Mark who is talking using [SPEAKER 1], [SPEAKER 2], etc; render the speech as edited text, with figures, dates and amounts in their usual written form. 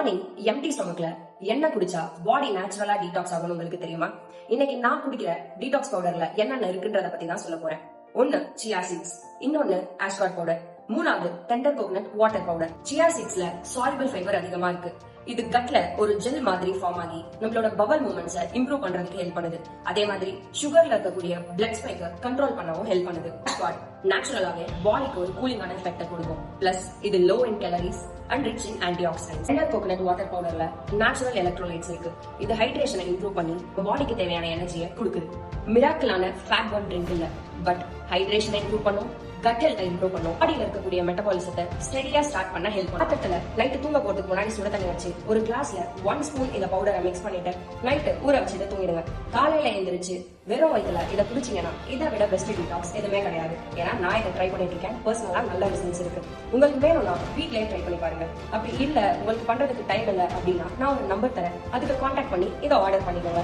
[SPEAKER 1] Morning MD ஸ்டொமக்ல எண்ணெய் குடிச்சா பாடி நேச்சுரலா டீடாக்ஸ் ஆகணும் உங்களுக்கு தெரியுமா? இன்னைக்கு நான் குடிக்கிற டீடாக்ஸ் பவுடர்ல என்னென்ன இருக்குன்றத பத்தி தான் சொல்ல போறேன். ஒன்னு சியா சீட்ஸ், இன்னொன்னு ஆஷ்வாட் பவுடர், மூணாவது டெண்டர் கோகனட் வாட்டர் பவுடர். சியா சீட்ஸ்ல சால்பிள் ஃபைபர் அதிகமா இருக்கு. இது கட்ல ஒரு ஜெல் மாதிரி ஃபார்ம் ஆகி நம்மளோட பவல் மூவ்மெண்ட்ஸை இம்ப்ரூவ் பண்றதுக்கு ஹெல்ப் பண்ணுது. அதே மாதிரி சுகர்ல இருக்கக்கூடிய பிளட் ஸ்பைக்கை கண்ட்ரோல் பண்ணவும் ஹெல்ப் பண்ணுது. ஆஷ்வாட் நேச்சுரலாவே பாடிக்கு ஒரு கூலிங்கான எஃபெக்ட் கொடுக்கும். பிளஸ் இது low in calories and rich in antioxidants. Tender coconut water பவுடர்ல நேச்சுரல் எலக்ட்ரோலைட்ஸ் இருக்கு. இது ஹைட்ரேஷனை இம்ப்ரூவ் பண்ணி பாடிக்கு தேவையான எனர்ஜியை கொடுக்குது. மிராக்கிளான ஃபேட் பர்ன் ட்ரிங்க் இல்ல, பட் ஹைட்ரேஷனை இம்ப்ரூவ் பண்ணும், கட் ஹெல்த்தை இம்ப்ரூவ் பண்ணும், பாடியில இருக்கக்கூடிய மெட்டபாலிசத்தை ஸ்டெடியா ஸ்டார்ட் பண்ண ஹெல்ப் பண்ணும். பக்கத்துல நைட்டு தூங்க போறதுக்கு முன்னாடி சுட தண்ணி வச்சு ஒரு கிளாஸ்ல 1 ஸ்பூன் இந்த பவுடரை மிக்ஸ் பண்ணிட்டு நைட்டு ஊற வச்சுட்டு தூங்கிடுங்க. காலையில எழுந்திரிச்சு வெறும் வயிற்றுல இதை குடிச்சீங்கன்னா இதை விட பெஸ்ட் டீடாக்ஸ் எதுவுமே கிடையாது. ஏன்னா நான் இதை ட்ரை பண்ணிட்டு இருக்கேன். பர்சனலா நல்ல ரிசல்ட்ஸ் இருக்கு. உங்களுக்கு வேணும்னா வீட்லயே ட்ரை பண்ணி பாருங்க. அப்படி இல்ல உங்களுக்கு பண்றதுக்கு டைம் இல்லை அப்படின்னா நான் ஒரு நம்பர் தரேன், அதுக்கு கான்டாக்ட் பண்ணி இதை ஆர்டர் பண்ணிக்கோங்க.